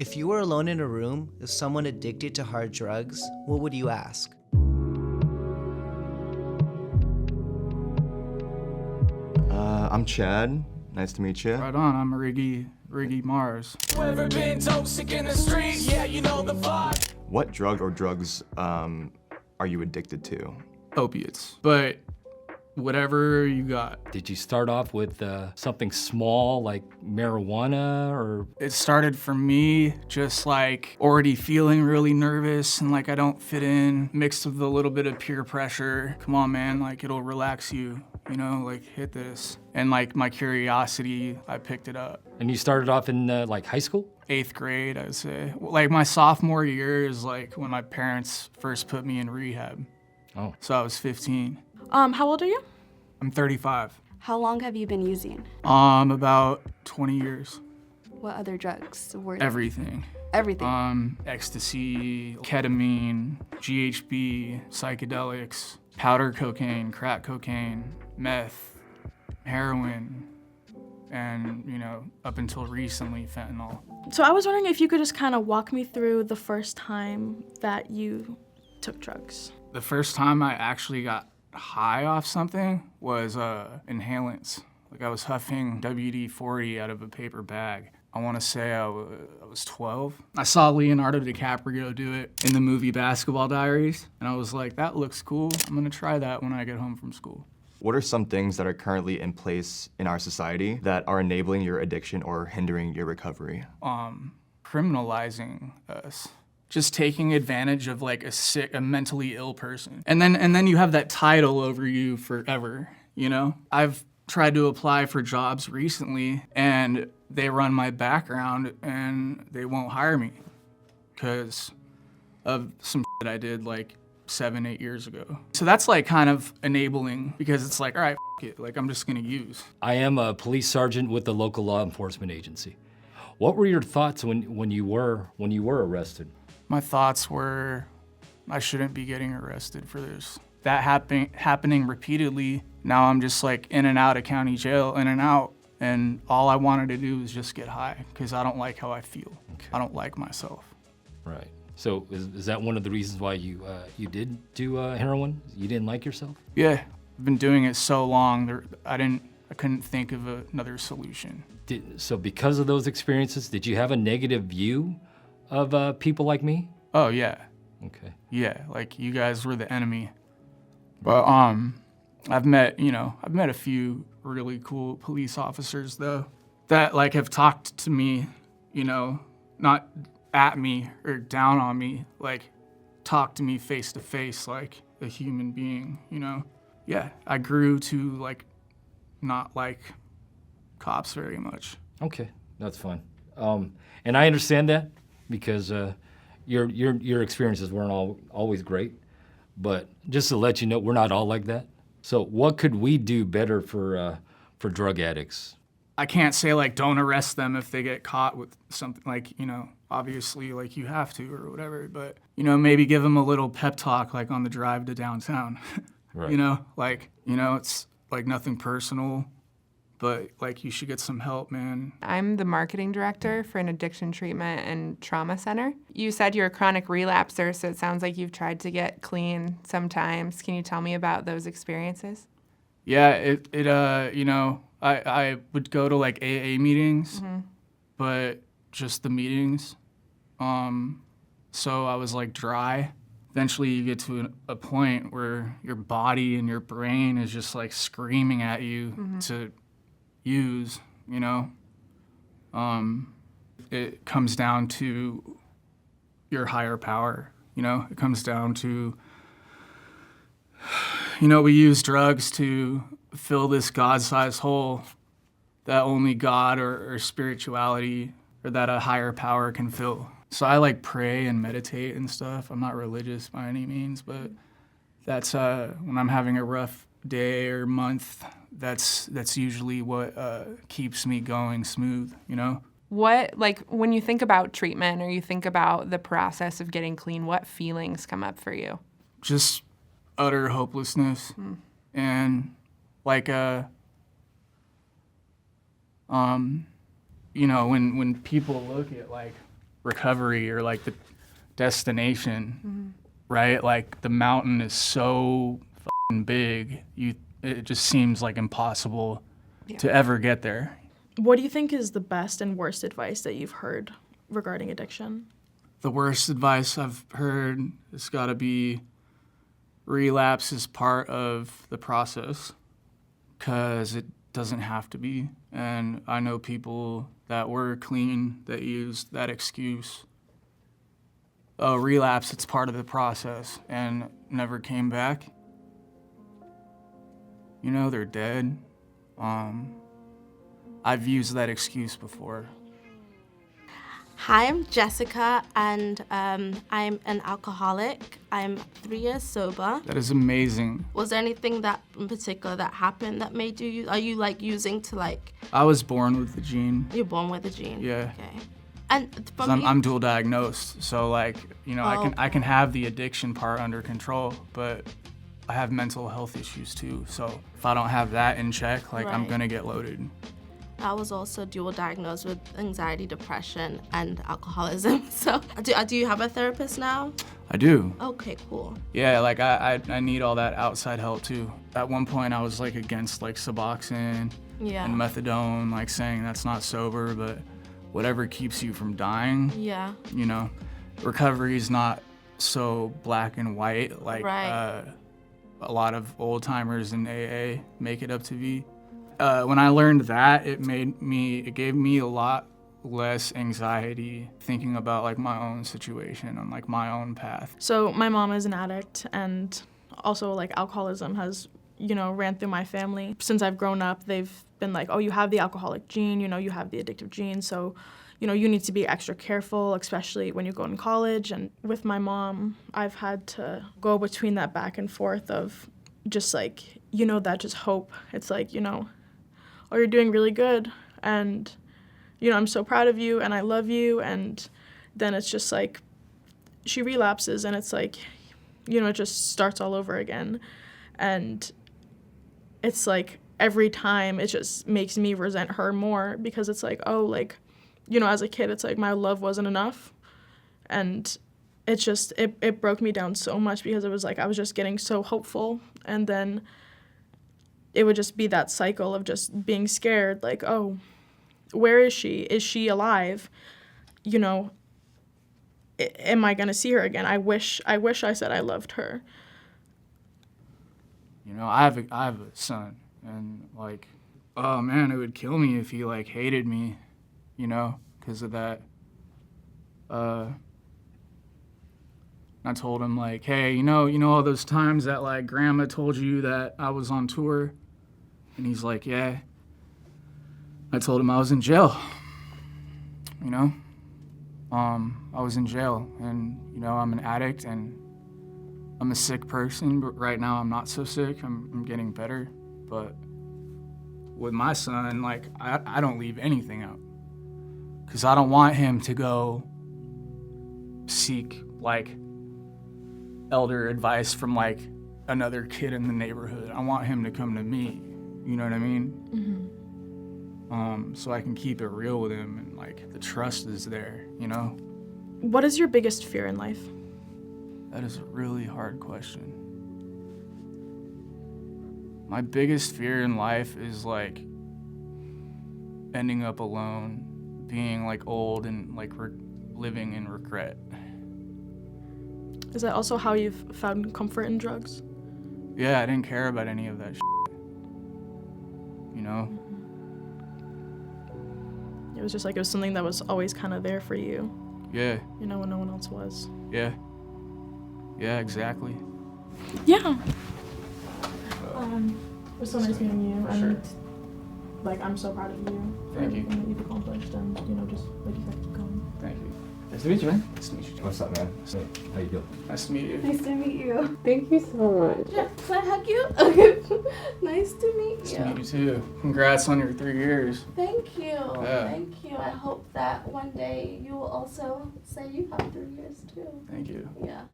If you were alone in a room with someone addicted to hard drugs, what would you ask? I'm Chad. Nice to meet you. Right on, I'm Riggy Marz. Ever been toxic in the streets? Yeah, you know the vibe. What drug or drugs are you addicted to? Opiates, but whatever you got. Did you start off with something small like marijuana or? It started for me just like already feeling really nervous and like I don't fit in, mixed with a little bit of peer pressure. Come on, man, like it'll relax you, you know, like hit this. And like my curiosity, I picked it up. And you started off in like high school? 8th grade, I would say. Like my sophomore year is like when my parents first put me in rehab. Oh. So I was 15. How old are you? I'm 35. How long have you been using? About 20 years. What other drugs were Everything. Everything. Ecstasy, ketamine, GHB, psychedelics, powder cocaine, crack cocaine, meth, heroin, and, you know, up until recently, fentanyl. So I was wondering if you could just kind of walk me through the first time that you took drugs. The first time I actually got high off something was inhalants. Like I was huffing WD-40 out of a paper bag. I want to say I was 12. I saw Leonardo DiCaprio do it in the movie Basketball Diaries, and I was like, that looks cool. I'm gonna try that when I get home from school. What are some things that are currently in place in our society that are enabling your addiction or hindering your recovery? Criminalizing us. Just taking advantage of like a mentally ill person. And then you have that title over you forever, you know? I've tried to apply for jobs recently and they run my background and they won't hire me because of some shit I did like 7-8 years ago. So that's like kind of enabling because it's like, all right, it, like I'm just gonna use. I am a police sergeant with the local law enforcement agency. What were your thoughts when you were arrested? My thoughts were, I shouldn't be getting arrested for this. That happening repeatedly, now I'm just like in and out of county jail, in and out, and all I wanted to do was just get high, because I don't like how I feel. Okay. I don't like myself. Right. So is that one of the reasons why you did do heroin? You didn't like yourself? Yeah, I've been doing it so long, I couldn't think of another solution. So because of those experiences, did you have a negative view of people like me? Oh, yeah. Okay. Yeah, like you guys were the enemy. But I've met a few really cool police officers though that like have talked to me, you know, not at me or down on me, like talk to me face to face like a human being, you know? Yeah, I grew to like not like cops very much. Okay, that's fine. And I understand that because your experiences weren't always great, but just to let you know, we're not all like that. So what could we do better for drug addicts? I can't say like don't arrest them if they get caught with something, like, you know, obviously like you have to or whatever, but, you know, maybe give them a little pep talk like on the drive to downtown. Right. You know, like, you know, it's like nothing personal, but like you should get some help, man. I'm the marketing director for an addiction treatment and trauma center. You said you're a chronic relapser, so it sounds like you've tried to get clean sometimes. Can you tell me about those experiences? Yeah, you know, I would go to like AA meetings, but just the meetings. So I was like dry. Eventually you get to a point where your body and your brain is just like screaming at you to use, you know. It comes down to your higher power, you know. It comes down to, you know, we use drugs to fill this God-sized hole that only God or spirituality or that a higher power can fill. So I like pray and meditate and stuff. I'm not religious by any means, but that's when I'm having a rough day or month, that's usually what keeps me going smooth, you know? What, like, when you think about treatment or you think about the process of getting clean, what feelings come up for you? Just utter hopelessness. And like, you know, when people look at like recovery or like the destination, right? Like the mountain is so fucking big, it just seems like impossible to ever get there. What do you think is the best and worst advice that you've heard regarding addiction? The worst advice I've heard has got to be relapse is part of the process, because it doesn't have to be. And I know people that were clean that used that excuse. Oh, relapse, it's part of the process, and never came back. You know, they're dead. I've used that excuse before. Hi, I'm Jessica, and I'm an alcoholic. I'm 3 years sober. That is amazing. Was there anything that in particular that happened that made you use? Are you like using to like? I was born with the gene. You're born with a gene. Yeah. Okay. And from I'm dual diagnosed, so like, you know, Oh. I can have the addiction part under control, but I have mental health issues too. So if I don't have that in check, like I'm Right. gonna get loaded. I was also dual diagnosed with anxiety, depression, and alcoholism. So do you have a therapist now? I do. Okay, cool. Yeah, like I need all that outside help too. At one point I was like against like Suboxone Yeah. and methadone, like saying that's not sober, but whatever keeps you from dying, Yeah. you know, recovery is not so black and white like Right. a lot of old timers in AA make it up to be. When I learned that, it gave me a lot less anxiety thinking about like my own situation and like my own path. So my mom is an addict, and also like alcoholism has, you know, ran through my family. Since I've grown up, they've been like, oh, you have the alcoholic gene, you know, you have the addictive gene, so, you know, you need to be extra careful, especially when you go in college. And with my mom, I've had to go between that back and forth of just like, you know, that just hope. It's like, you know, oh, you're doing really good, and, you know, I'm so proud of you, and I love you, and then it's just like, she relapses, and it's like, you know, it just starts all over again. And it's like, every time it just makes me resent her more, because it's like, oh, like, you know, as a kid, it's like my love wasn't enough. And it just, it broke me down so much, because it was like I was just getting so hopeful, and then it would just be that cycle of just being scared, like, oh, where is she? Is she alive? You know, am I gonna see her again? I wish I said I loved her. You know, I have a son, and like, oh man, it would kill me if he like hated me, you know, because of that. I told him like, hey, you know all those times that like grandma told you that I was on tour? And he's like, yeah. I told him I was in jail, you know? I was in jail, and, you know, I'm an addict, and I'm a sick person, but right now I'm not so sick. I'm getting better. But with my son, like, I don't leave anything out, because I don't want him to go seek, like, elder advice from, like, another kid in the neighborhood. I want him to come to me. You know what I mean? So I can keep it real with him, and like the trust is there, you know? What is your biggest fear in life? That is a really hard question. My biggest fear in life is like ending up alone, being like old and like living in regret. Is that also how you've found comfort in drugs? Yeah, I didn't care about any of that shit. You know? It was just like it was something that was always kind of there for you, Yeah, you know, when no one else was. yeah. Yeah, exactly. Yeah. It was so nice meeting you, and like I'm so proud of you for Thank you. everything that you've accomplished, and you know, just like you said, keep going. Thank you. Nice to meet you, man. Nice to meet you. What's up, man? How you doing? Nice to meet you. Nice to meet you. Thank you so much. Yeah, can I hug you? Okay. Nice to meet Nice you. to meet you too. Congrats on your 3 years. Thank you. Yeah. Thank you. I hope that one day you will also say you have 3 years too. Thank you. Yeah.